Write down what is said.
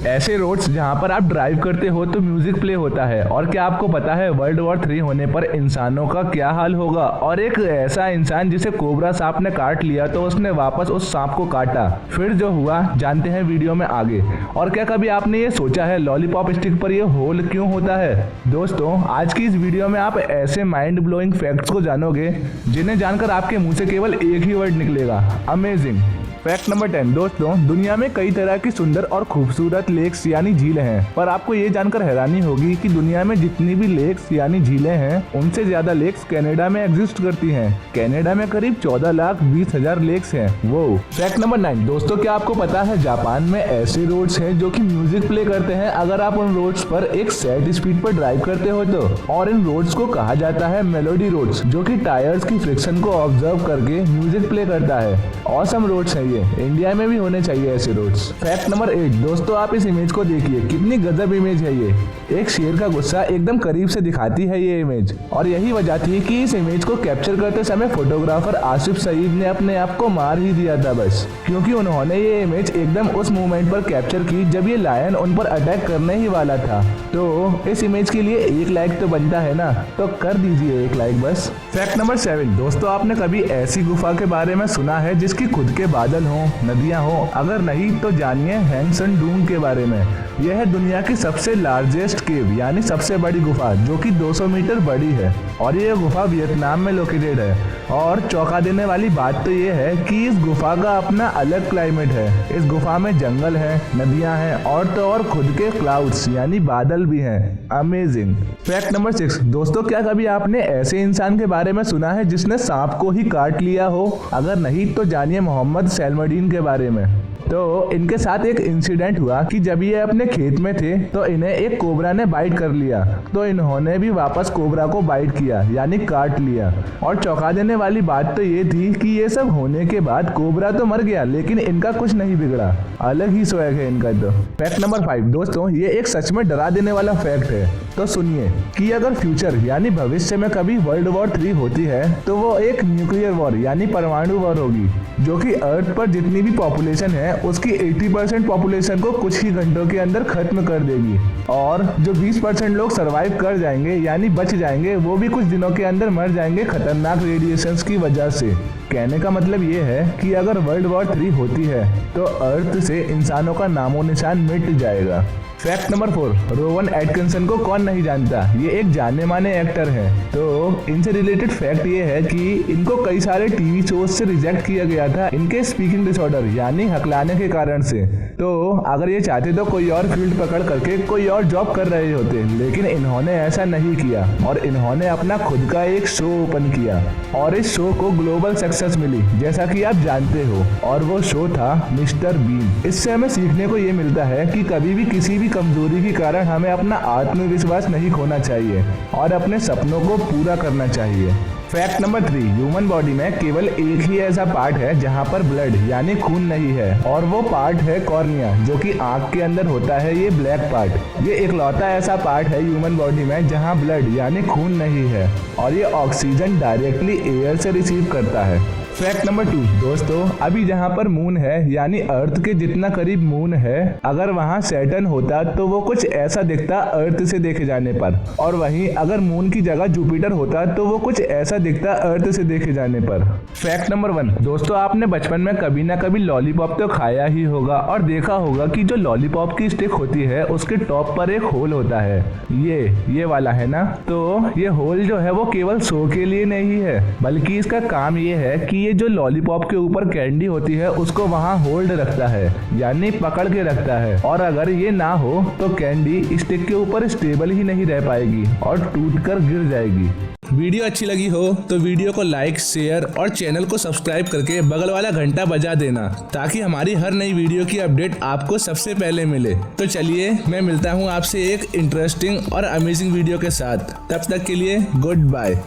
ऐसे रोड्स जहाँ पर आप ड्राइव करते हो तो म्यूजिक प्ले होता है। और क्या आपको पता है वर्ल्ड वॉर 3 होने पर इंसानों का क्या हाल होगा? और एक ऐसा इंसान जिसे कोबरा सांप ने काट लिया तो उसने वापस उस सांप को काटा, फिर जो हुआ जानते हैं वीडियो में आगे। और क्या कभी आपने ये सोचा है लॉलीपॉप स्टिक पर ये होल क्यों होता है? दोस्तों आज की इस वीडियो में आप ऐसे माइंड ब्लोइंग फैक्ट्स को जानोगे जिन्हें जानकर आपके मुंह से केवल एक ही वर्ड निकलेगा, अमेजिंग। फैक्ट नंबर 10 दोस्तों, दुनिया में कई तरह की सुंदर और खूबसूरत लेक्स यानी झीलें हैं, पर आपको ये जानकर हैरानी होगी कि दुनिया में जितनी भी लेक्स यानी झीलें हैं उनसे ज्यादा लेक्स कनाडा में एग्जिस्ट करती हैं। कनाडा में करीब 14,20,000 लेक्स हैं। वो फैक्ट नंबर 9 दोस्तों, क्या आपको पता है जापान में ऐसे रोड्स हैं जो कि म्यूजिक प्ले करते हैं अगर आप उन रोड्स पर एक सेट स्पीड पर ड्राइव करते हो तो। और इन रोड्स को कहा जाता है मेलोडी रोड्स, जो कि टायर्स की फ्रिक्शन को ऑब्जर्व करके म्यूजिक प्ले करता है। ऑसम रोड्स हैं, इंडिया में भी होने चाहिए ऐसे रोड्स। फैक्ट नंबर 8 दोस्तों, आप इस इमेज को देखिए, कितनी गजब इमेज है ये। एक शेर का गुस्सा एकदम करीब से दिखाती है ये इमेज, और यही वजह थी कि इस इमेज को कैप्चर करते समय फोटोग्राफर आसिफ सईद ने अपने आप को मार ही दिया था बस, क्योंकि उन्होंने ये इमेज एकदम उस मोमेंट पर कैप्चर की जब ये लायन उन पर अटैक करने ही वाला था। तो इस इमेज के लिए एक लाइक तो बनता है ना, तो कर दीजिए एक लाइक बस। फैक्ट नंबर 7 दोस्तों, आपने कभी ऐसी गुफा के बारे में सुना है जिसकी खुद के बादल हो, नदियां हो? अगर नहीं तो जानिए हैंगसन डूंग के बारे में। यह है दुनिया की सबसे लार्जेस्ट केव यानी सबसे बड़ी गुफा, जो कि 200 मीटर बड़ी है, और ये गुफा वियतनाम में लोकेटेड है। और चौंका देने वाली बात तो ये है कि इस गुफा का अपना अलग क्लाइमेट है। इस गुफा में जंगल है, नदियां हैं, और तो और खुद के क्लाउड्स यानी बादल भी हैं। अमेजिंग। फैक्ट नंबर 6 दोस्तों, क्या कभी आपने ऐसे इंसान के बारे में सुना है जिसने सांप को ही काट लिया हो? अगर नहीं तो जानिए मोहम्मद सैलमडीन के बारे में। तो इनके साथ एक इंसिडेंट हुआ कि जब ये अपने खेत में थे तो इन्हें एक कोबरा ने बाइट कर लिया, तो इन्होंने भी वापस कोबरा को बाइट किया यानी काट लिया। और चौंका देने वाली बात तो ये थी कि ये सब होने के बाद कोबरा तो मर गया लेकिन इनका कुछ नहीं बिगड़ा, अलग ही स्वैग है इनका। तो फैक्ट नंबर 5 दोस्तों, ये एक सच में डरा देने वाला फैक्ट है। तो सुनिए कि अगर फ्यूचर यानी भविष्य में कभी वर्ल्ड वॉर 3 होती है तो वो एक न्यूक्लियर वॉर यानी परमाणु वॉर होगी, जो कि अर्थ पर जितनी भी पॉपुलेशन है उसकी 80% पॉपुलेशन को कुछ ही घंटों के अंदर खत्म कर देगी। और जो 20% लोग सरवाइव कर जाएंगे यानी बच जाएंगे, वो भी कुछ दिनों के अंदर मर जाएंगे खतरनाक रेडिएशंस की वजह से। कहने का मतलब ये है कि अगर वर्ल्ड वॉर 3 होती है तो अर्थ से इंसानों का नामो निशान मिट जाएगा। फैक्ट नंबर 4 रोवन एटकिंसन को कौन नहीं जानता, ये एक जाने माने एक्टर हैं। तो इनसे रिलेटेड फैक्ट ये है कि इनको कई सारे टीवी शोज से रिजेक्ट किया गया था इनके स्पीकिंग डिसऑर्डर यानी हकलाने के कारण से। तो अगर ये चाहते तो कोई और फील्ड पकड़ करके कोई और जॉब कर रहे होते, लेकिन इन्होंने ऐसा नहीं किया और इन्होंने अपना खुद का एक शो ओपन किया, और इस शो को ग्लोबल सक्सेस मिली जैसा कि आप जानते हो, और वो शो था मिस्टर बीन। इससे हमें सीखने को ये मिलता है कि कभी भी किसी भी कमजोरी के कारण हमें अपना आत्मविश्वास नहीं खोना चाहिए और अपने सपनों को पूरा करना चाहिए। फैक्ट नंबर 3 ह्यूमन बॉडी में केवल एक ही ऐसा पार्ट है जहां पर ब्लड यानी खून नहीं है, और वो पार्ट है कॉर्निया, जो कि आंख के अंदर होता है ये ब्लैक पार्ट। ये इकलौता ऐसा पार्ट है ह्यूमन बॉडी में जहां ब्लड यानी खून नहीं है, और ये ऑक्सीजन डायरेक्टली एयर से रिसीव करता है। फैक्ट नंबर 2 दोस्तों, अभी जहाँ पर मून है यानी अर्थ के जितना करीब मून है, अगर वहाँ सैटर्न होता तो वो कुछ ऐसा दिखता अर्थ से देखे जाने पर, और वहीं अगर मून की जगह जुपिटर होता तो वो कुछ ऐसा दिखता अर्थ से देखे जाने पर। फैक्ट नंबर 1 दोस्तों, आपने बचपन में कभी ना कभी लॉलीपॉप तो खाया ही होगा और देखा होगा कि जो लॉलीपॉप की स्टिक होती है उसके टॉप पर एक होल होता है, ये वाला है ना। तो ये होल जो है वो केवल शो के लिए नहीं है, बल्कि इसका काम ये है कि ये जो लॉलीपॉप के ऊपर कैंडी होती है उसको वहाँ होल्ड रखता है यानी पकड़ के रखता है, और अगर ये ना हो तो कैंडी स्टिक के ऊपर स्टेबल ही नहीं रह पाएगी और टूटकर गिर जाएगी। वीडियो अच्छी लगी हो तो वीडियो को लाइक, शेयर और चैनल को सब्सक्राइब करके बगल वाला घंटा बजा देना, ताकि हमारी हर नई वीडियो की अपडेट आपको सबसे पहले मिले। तो चलिए मैं मिलता हूँ आपसे एक इंटरेस्टिंग और अमेजिंग वीडियो के साथ, तब तक के लिए गुड बाय।